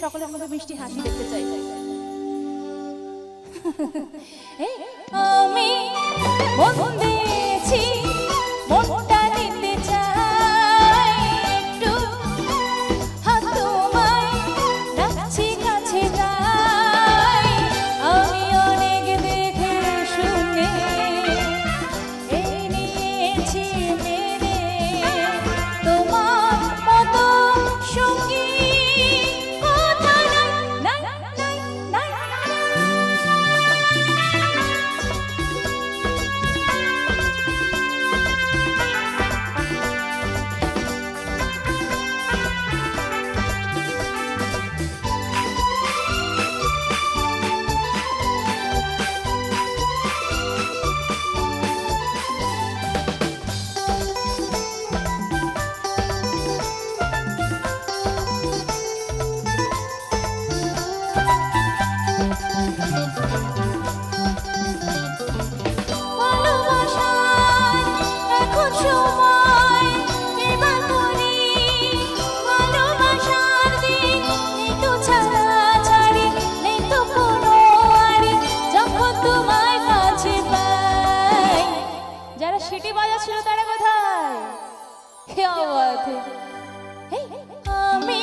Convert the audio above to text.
সকলের মধ্যে মিষ্টি হাসি দেখতে চাই। আমি মন দিয়েছি, মনটা দিতে চাই একটু, হাত তোমায় রাখছি কাছে তাই। আমি অনেক দেখে শুনে এই নিয়েছি মেনে, তোমার মতো সঙ্গী কথা নাই নাই নাই সিটি বাজাচ্ছিল তারা কোথায়? আমি